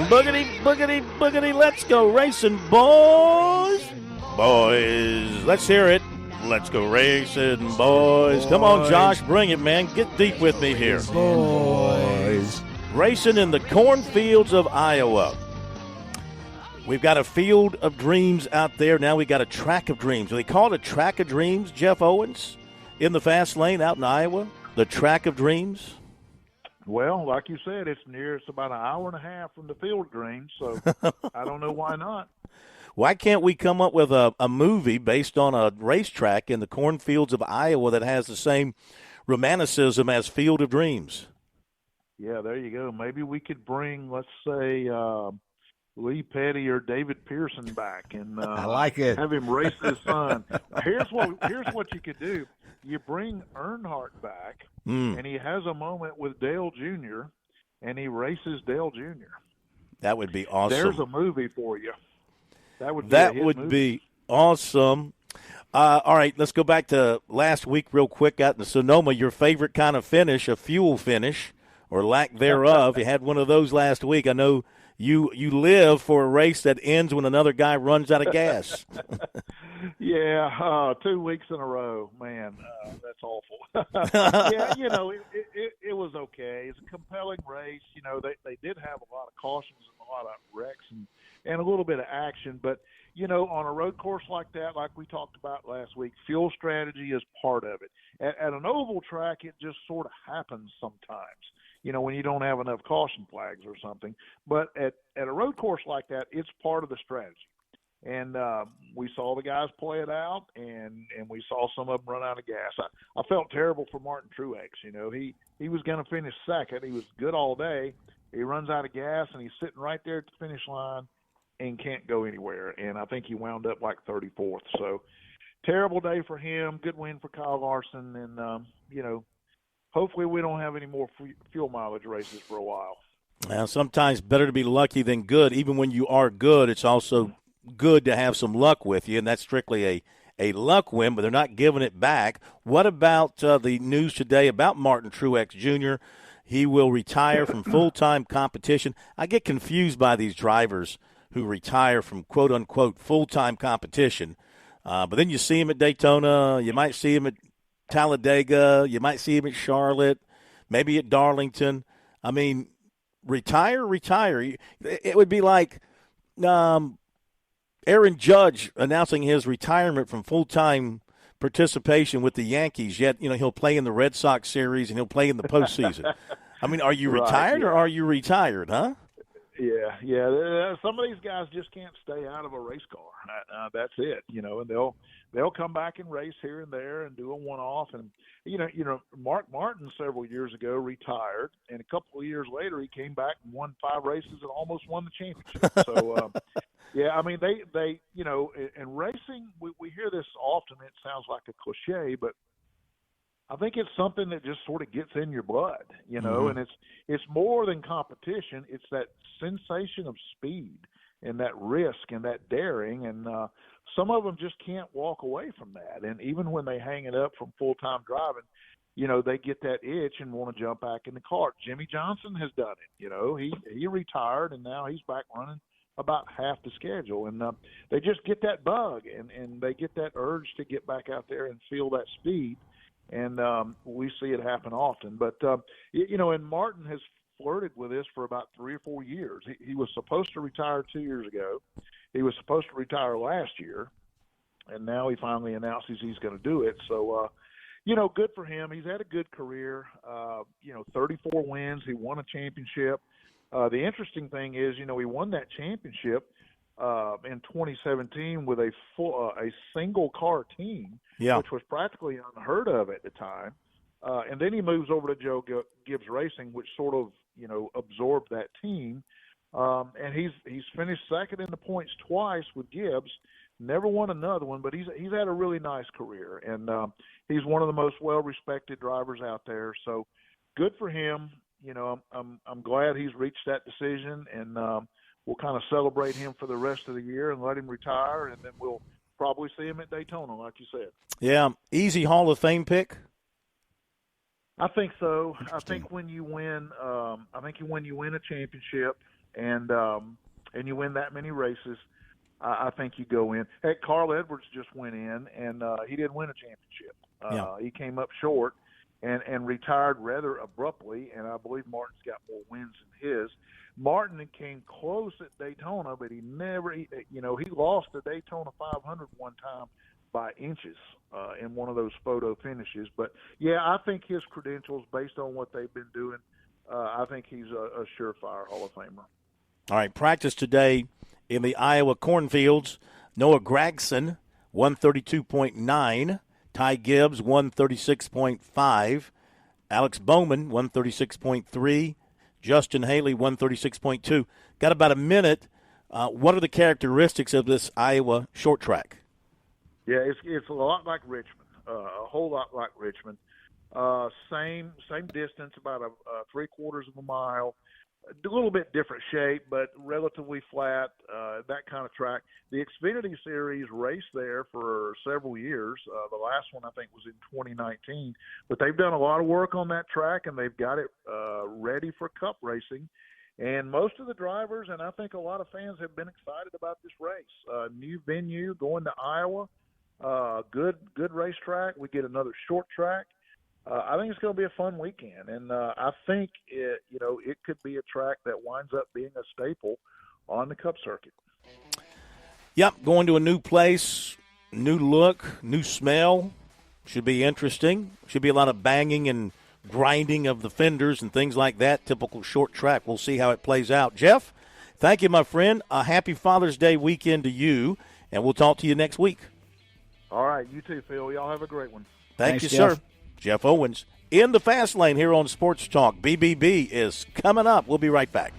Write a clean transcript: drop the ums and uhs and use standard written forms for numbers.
Boogity, boogity, boogity. Let's go racing, boys. Boys, let's hear it. Let's go racing, boys. Come on, Josh, bring it, man. Get deep with me here. Boys. Racing in the cornfields of Iowa. We've got a field of dreams out there. Now we got a track of dreams. Do they call it a track of dreams, Jeff Owens, in the fast lane out in Iowa? The track of dreams? Well, like you said, it's about an hour and a half from the field of dreams, so I don't know why not. Why can't we come up with a movie based on a racetrack in the cornfields of Iowa that has the same romanticism as Field of Dreams? Yeah, there you go. Maybe we could bring, let's say, Lee Petty or David Pearson back and I like it. Have him race his son. Here's what you could do. You bring Earnhardt back, and he has a moment with Dale Jr., and he races Dale Jr. That would be awesome. There's a movie for you. That would be awesome. All right, let's go back to last week real quick out in Sonoma. Your favorite kind of finish, a fuel finish or lack thereof. You had one of those last week. I know you live for a race that ends when another guy runs out of gas. Yeah, 2 weeks in a row, man, that's awful. Yeah, it was okay. It's a compelling race. They did have a lot of cautions and a lot of wrecks and a little bit of action. But, on a road course like that, like we talked about last week, fuel strategy is part of it. At an oval track, it just sort of happens sometimes, when you don't have enough caution flags or something. But at a road course like that, it's part of the strategy. And we saw the guys play it out, and we saw some of them run out of gas. I felt terrible for Martin Truex. He was going to finish second. He was good all day. He runs out of gas, and he's sitting right there at the finish line and can't go anywhere. And I think he wound up like 34th. So terrible day for him. Good win for Kyle Larson. And, hopefully we don't have any more fuel mileage races for a while. Now, sometimes better to be lucky than good. Even when you are good, it's also good to have some luck with you, and that's strictly a luck win, but they're not giving it back. What about the news today about Martin Truex Jr.? He will retire from full-time competition. I get confused by these drivers who retire from quote-unquote full-time competition, but then you see him at Daytona, you might see him at Talladega, you might see him at Charlotte, maybe at Darlington. I mean, retire. It would be like Aaron Judge announcing his retirement from full-time participation with the Yankees, yet, he'll play in the Red Sox series and he'll play in the postseason. I mean, are you retired or are you retired, huh? Yeah. Some of these guys just can't stay out of a race car. That's it, and they'll come back and race here and there and do a one-off. And, Mark Martin several years ago retired, and a couple of years later he came back and won 5 races and almost won the championship. So, yeah, I mean, they in racing, we hear this often. It sounds like a cliche, but I think it's something that just sort of gets in your blood, and it's more than competition. It's that sensation of speed and that risk and that daring, and some of them just can't walk away from that. And even when they hang it up from full-time driving, they get that itch and want to jump back in the car. Jimmy Johnson has done it. He retired, and now he's back running about half the schedule. And they just get that bug, and they get that urge to get back out there and feel that speed. And we see it happen often. But, and Martin has flirted with this for about 3 or 4 years. He was supposed to retire 2 years ago. He was supposed to retire last year. And now he finally announces he's going to do it. So, good for him. He's had a good career, 34 wins. He won a championship. The interesting thing is, he won that championship in 2017 with a single car team, which was practically unheard of at the time. And then he moves over to Joe Gibbs Racing, which sort of, absorbed that team. And he's finished second in the points twice with Gibbs. Never won another one, but he's had a really nice career, and he's one of the most well-respected drivers out there. So good for him. I'm glad he's reached that decision, and we'll kind of celebrate him for the rest of the year and let him retire, and then we'll probably see him at Daytona, like you said. Yeah, easy Hall of Fame pick. I think so. I think when you win, a championship, and you win that many races, I think you go in. Heck, Carl Edwards just went in, and he didn't win a championship. He came up short and retired rather abruptly, and I believe Martin's got more wins than his. Martin came close at Daytona, but he lost the Daytona 500 one time by inches in one of those photo finishes. But, yeah, I think his credentials, based on what they've been doing, I think he's a surefire Hall of Famer. All right, practice today in the Iowa cornfields. Noah Gragson, 132.9. Ty Gibbs, 136.5. Alex Bowman, 136.3. Justin Haley, 136.2. Got about a minute. What are the characteristics of this Iowa short track? Yeah, it's a lot like Richmond, a whole lot like Richmond. Same distance, about a 3/4 of a mile. A little bit different shape, but relatively flat, that kind of track. The Xfinity Series raced there for several years. The last one, I think, was in 2019. But they've done a lot of work on that track, and they've got it ready for Cup racing. And most of the drivers, and I think a lot of fans, have been excited about this race. New venue, going to Iowa, good racetrack. We get another short track. I think it's going to be a fun weekend, and I think it could be a track that winds up being a staple on the Cup circuit. Yep, going to a new place, new look, new smell. Should be interesting. Should be a lot of banging and grinding of the fenders and things like that. Typical short track. We'll see how it plays out. Jeff, thank you, my friend. A happy Father's Day weekend to you, and we'll talk to you next week. All right, you too, Phil. Y'all have a great one. Thanks, you, Jeff. sir. Jeff Owens in the Fast Lane here on Sports Talk. BBB is coming up. We'll be right back.